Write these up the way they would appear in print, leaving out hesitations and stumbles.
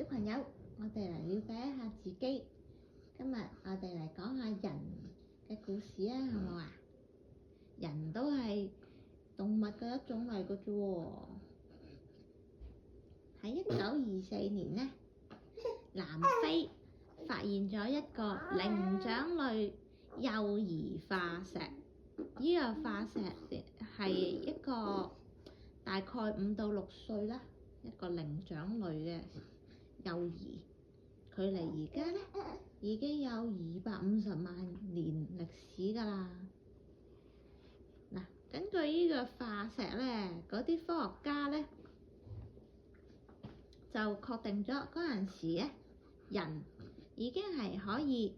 朋友，我哋嚟了解一下自己。今日我哋嚟講下人嘅故事啊，好冇啊？人都係動物嘅一種嚟嘅啫喎。喺1924年呢，南非發現咗一個靈長類幼兒化石。呢個化石係一個大概5到6歲啦，一個靈長類嘅幼兒，距離而家咧已經有250萬年歷史㗎啦。嗱，根據呢個化石咧，嗰啲科學家咧就確定咗嗰陣時咧，人已經係可以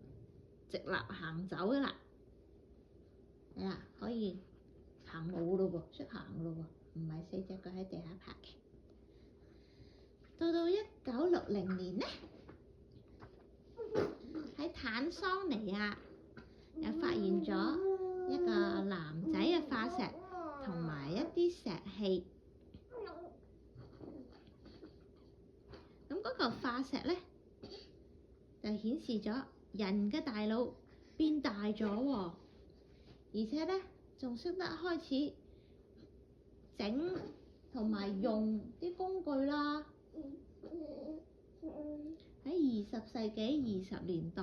直立行走㗎啦，係啦，可以行路咯喎，識行咯喎，唔係4隻腳喺地下爬嘅。到1960年呢，喺坦桑尼亞又發現咗一個男仔嘅化石同埋一啲石器。咁嗰個化石咧就顯示咗人嘅大腦變大咗喎，而且咧仲識得開始整同埋用啲工具啦。喺20世紀20年代，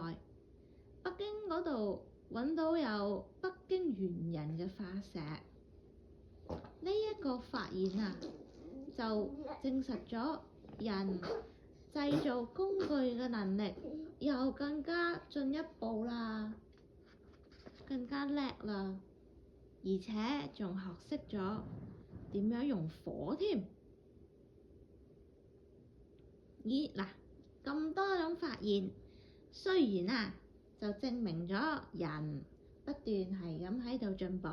北京嗰度揾到有北京猿人嘅化石。呢一個發現啊，就證實咗人製造工具嘅能力又更加進一步啦，更加叻啦，而且仲學識咗點樣用火添。咦嗱，咁多種發現，雖然啊就證明咗人不斷係咁喺度進步，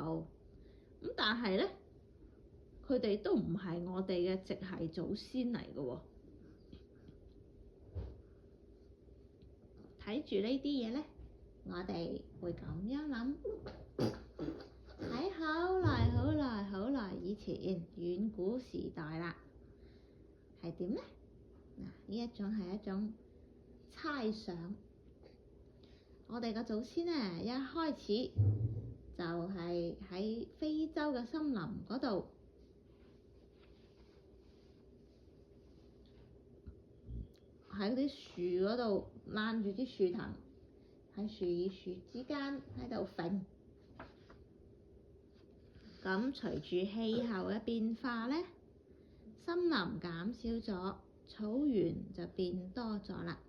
咁但係咧，佢哋都唔係我哋嘅直系祖先嚟嘅喎。睇住呢啲嘢咧，我哋會咁樣諗：喺好耐好耐好耐以前，遠古時代啦，係點咧？嗱，呢一種係一種猜想。我哋嘅祖先咧，一開始就係喺非洲嘅森林嗰度，喺啲樹嗰度攬住啲樹藤，喺樹與樹之間喺度揈。咁隨住氣候嘅變化咧，森林減少咗，草原就變多咗啦。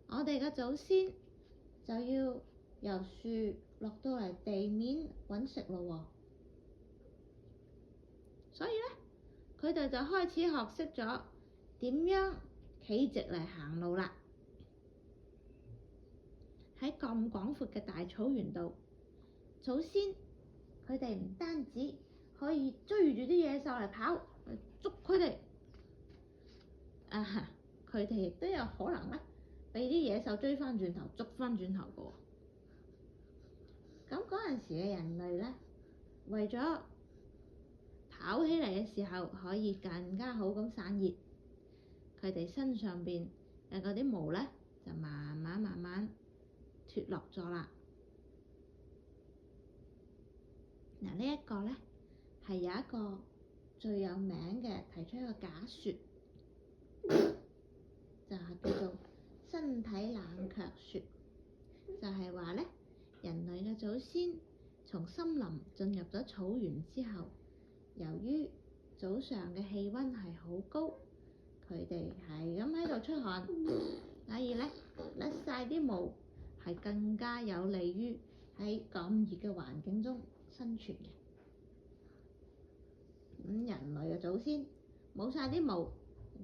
我哋嘅祖先就要由樹落到嚟地面揾食咯喎，所以咧佢哋就開始學識咗點樣企直嚟行路啦。喺咁廣闊嘅大草原度，祖先佢哋唔單止可以追住啲野獸嚟跑，捉佢哋，佢哋亦都有可能咧俾啲野獸追翻轉頭，捉翻轉頭嘅喎。咁嗰陣時嘅人類咧，為咗跑起嚟嘅時候可以更加好咁散熱，佢哋身上邊嘅嗰啲毛咧就慢慢脫落咗啦。嗱，呢一個咧係有一個最有名嘅提出一個假説，就係叫做身體冷卻説，就係話咧人類嘅祖先從森林進入咗草原之後，由於早上嘅氣温係好高，佢哋係咁喺度出汗，所以咧甩晒啲毛係更加有利於喺咁熱嘅環境中生存嘅。咁人類嘅祖先冇晒啲毛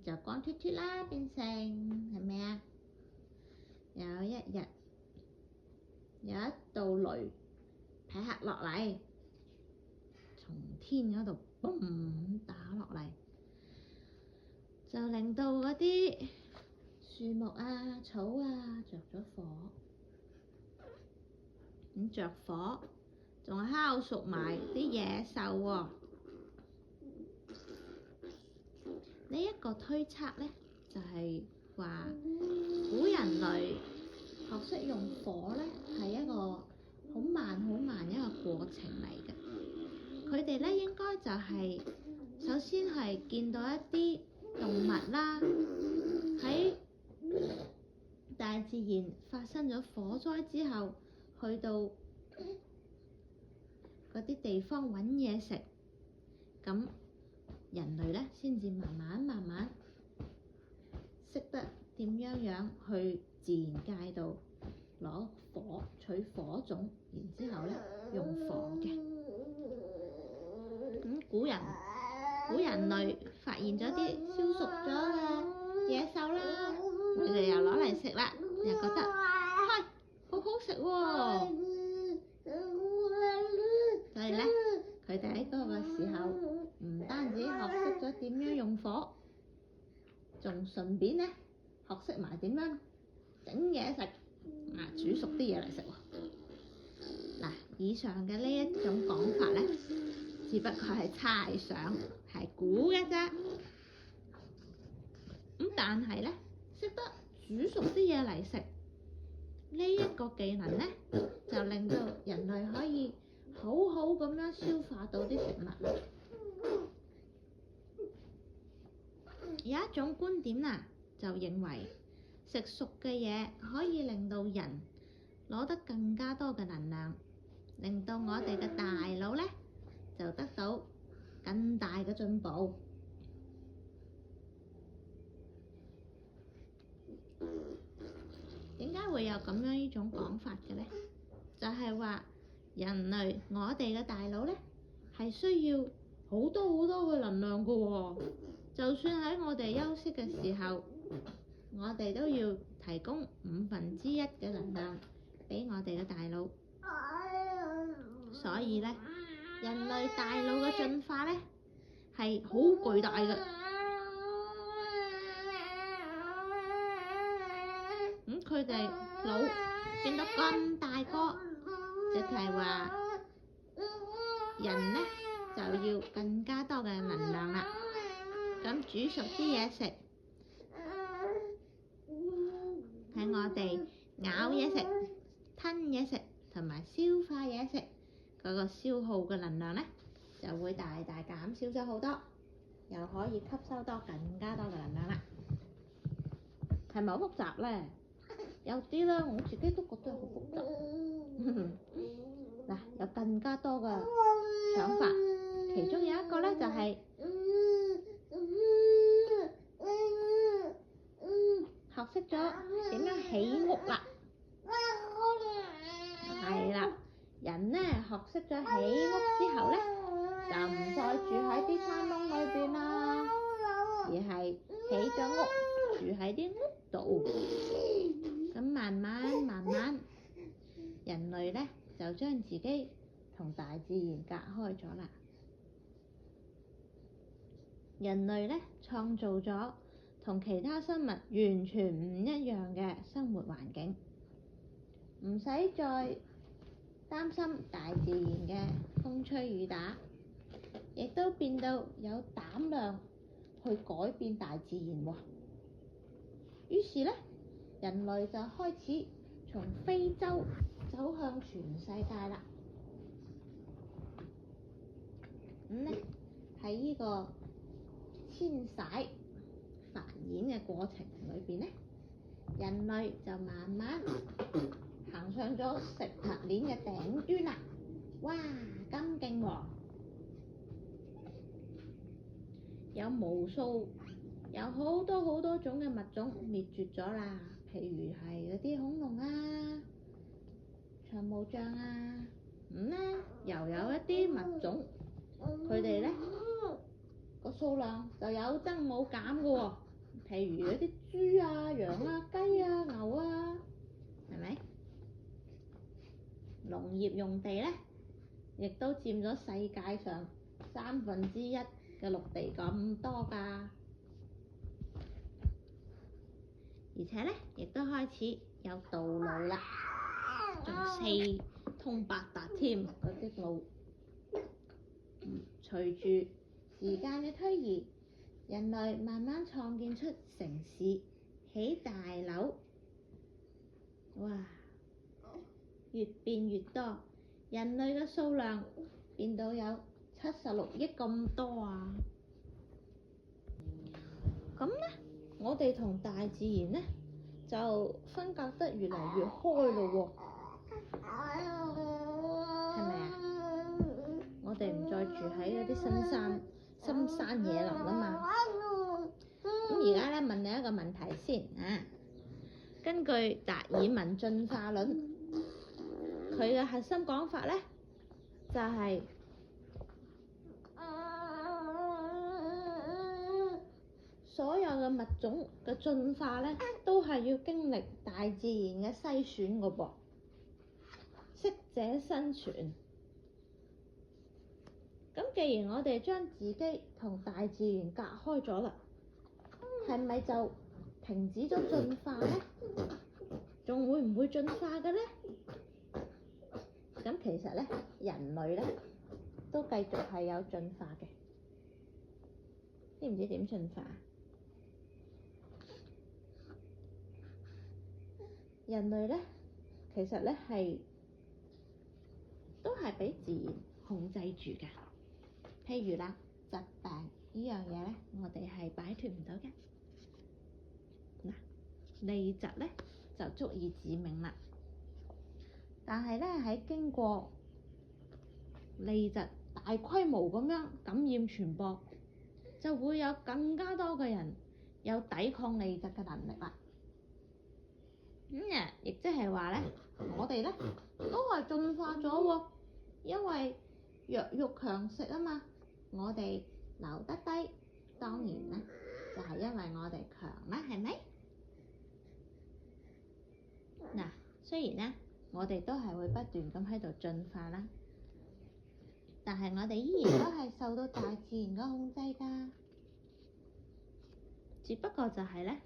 就光脫脫啦，變成係咪啊？有一日有一道雷劈落嚟，從天嗰度嘣打落嚟，就令到嗰啲樹木啊、草啊着咗火。咁着火仲烤熟埋啲野獸喎。呢一個推測咧，就係話古人類學識用火咧係一個好慢一個過程嚟嘅。佢哋咧應該就係首先係見到一啲動物啦，喺大自然發生咗火災之後，去到嗰啲地方揾嘢食，咁人類咧先至慢慢識得點樣去自然界度攞火取火種，然之後咧用火嘅。咁古人類發現咗啲燒熟咗嘅野獸啦，佢哋又攞嚟食啦，又覺得好好食喎。所以咧，佢哋喺嗰個時候唔單止學識咗點樣用火，仲順便咧學識埋點樣整嘢食，煮熟啲嘢嚟食喎。嗱，以上嘅呢一種講法咧，只不過係猜想，係估嘅啫。咁但係咧，識得煮熟啲嘢嚟食，呢一個技能咧，就令到人類可以好好咁樣消化到啲食物。有一種觀點就認為食熟嘅嘢可以令到人攞得更加多嘅能量，令到我哋嘅大腦咧就得到更大嘅進步。點解會有咁樣呢種講法嘅咧？就係話人類我哋嘅大腦咧係需要好多嘅能量㗎喎。就算喺我哋休息嘅時候，我哋都要提供1/5嘅能量俾我哋嘅大腦。所以咧，人類大腦嘅進化咧係好巨大嘅。咁佢哋腦變到咁大個，即係話人咧就要更加多嘅能量啦。咁煮熟啲嘢食，喺我哋咬嘢食、吞嘢食同埋消化嘢食嗰個消耗嘅能量咧，就會大減少咗好多，又可以吸收到更加多嘅能量啦。係咪好複雜咧？有啲啦，我自己都覺得好複雜。嗱，有更加多嘅想法，其中有一個咧就係學識咗點樣起屋啦。係啦，人咧學識咗起屋之後咧，就唔再住喺啲山窿裏邊啦，而係起咗屋住喺啲屋度。咁慢慢，人類咧就將自己同大自然隔開咗啦。人類咧創造咗同其他生物完全唔一樣嘅生活環境，唔使再擔心大自然嘅風吹雨打，亦都變到有膽量去改變大自然喎。於是咧，人類就開始從非洲走向全世界啦。咁咧喺呢個遷徙繁衍嘅過程裏邊咧，人類就慢慢行上咗食物鏈嘅頂端啦。哇，咁勁喎！有好多種嘅物種滅絕咗啦，譬如係嗰啲恐龍啊、長毛象啊，咁咧又有一啲物種，佢哋咧個數量就有增冇減嘅喎，譬如嗰啲豬啊、羊啊、雞啊、牛啊，係咪？農業用地咧，亦都佔咗世界上1/3嘅陸地咁多㗎，而且咧亦都開始有道路啦，仲4通8達添嗰啲路。隨住時間嘅推移，人類慢慢創建出城市，起大樓，哇！越變越多，人類嘅數量變到有76億咁多啊！咁呢，我哋同大自然呢就分隔得越嚟越開咯喎，係咪啊？我哋唔再住喺嗰啲深山野林啦嘛。咁而家咧問你一個問題先啊，根據達爾文進化論，佢嘅核心講法咧就係、所有嘅物種嘅進化咧都係要經歷大自然嘅篩選㗎噃，適者生存。咁既然我哋將自己同大自然隔開咗啦，係咪就停止咗進化咧？仲會唔會進化嘅咧？咁其實咧，人類咧都繼續係有進化嘅。知唔知點進化？人類咧其實咧都係俾自然控制住㗎。譬如啦，疾病呢樣嘢咧，我哋係擺脫唔到嘅。嗱，痢疾咧就足以致命啦。但係咧喺經過痢疾大規模咁樣感染傳播，就會有更加多嘅人有抵抗痢疾嘅能力啦。亦即係話咧，我哋咧都係進化咗喎，因為弱肉強食啊嘛。我哋留得低，當然咧就係因為我哋強啦，係咪？嗱，雖然咧我哋都係會不斷咁喺度進化啦，但係我哋依然都係受到大自然嘅控制㗎。只不過就係咧，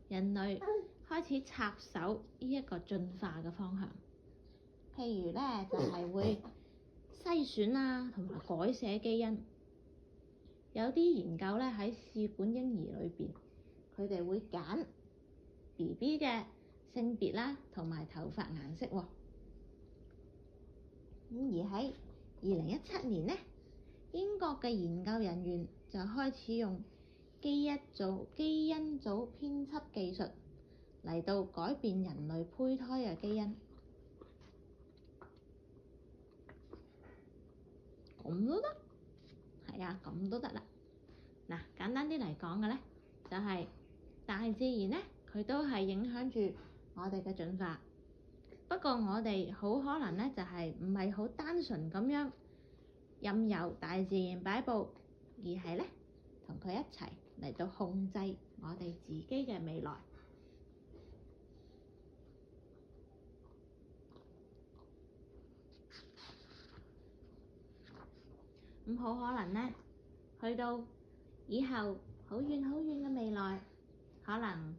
人類開始插手呢一個進化嘅方向，譬如咧就係會篩選啊，同埋改寫基因。有啲研究咧喺試管嬰兒裏邊，佢哋會揀 BB 嘅性別啦，同埋頭髮顏色喎。咁而喺2017年咧，英國嘅研究人員就開始用基因組編輯技術嚟到改變人類胚胎嘅基因。咁都得？係啊，咁都得啦。嗱，簡單啲嚟講嘅咧，就係大自然咧，佢都係影響住我哋嘅進化。不過我哋好可能咧，就係唔係好單純咁樣任由大自然擺佈，而係咧同佢一齊嚟到控制我哋自己嘅未來。咁好可能咧，去到以後好遠好遠嘅未來，可能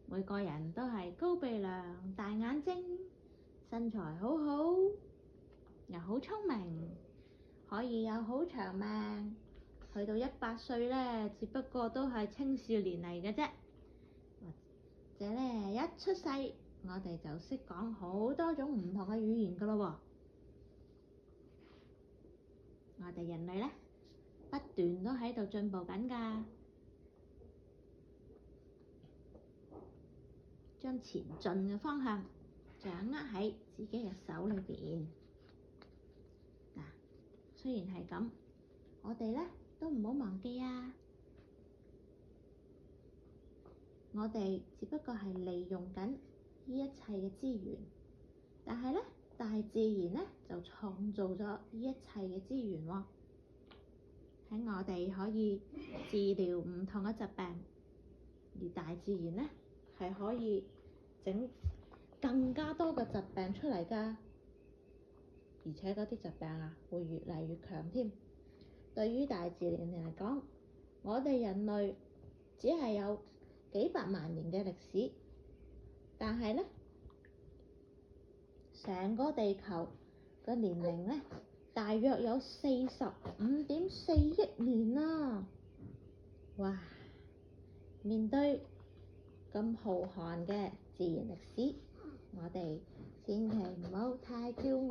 每個人都係高鼻梁、大眼睛、身材好好，又好聰明，可以有好長命，去到100歲咧，只不過都係青少年嚟嘅啫。或者咧，一出世我哋就識講好多種唔同嘅語言噶咯喎。我哋人類咧不斷都喺度進步緊㗎，將前進嘅方向掌握喺自己嘅手裏邊。嗱，雖然係咁，我哋咧都唔好忘記啊！我哋只不過係利用緊呢一切嘅資源，但係咧大自然咧就創造咗呢一切嘅資源喎。喺我哋可以治療唔同嘅疾病，而大自然咧係可以整更加多嘅疾病出嚟㗎，而且嗰啲疾病啊會越嚟越強添。對於大自然嚟講，我哋人類只係有幾百萬年嘅歷史，但係咧成個地球嘅年齡咧大約有45.4億年啦。哇！面對咁浩瀚嘅自然歷史，我哋千祈唔好太驕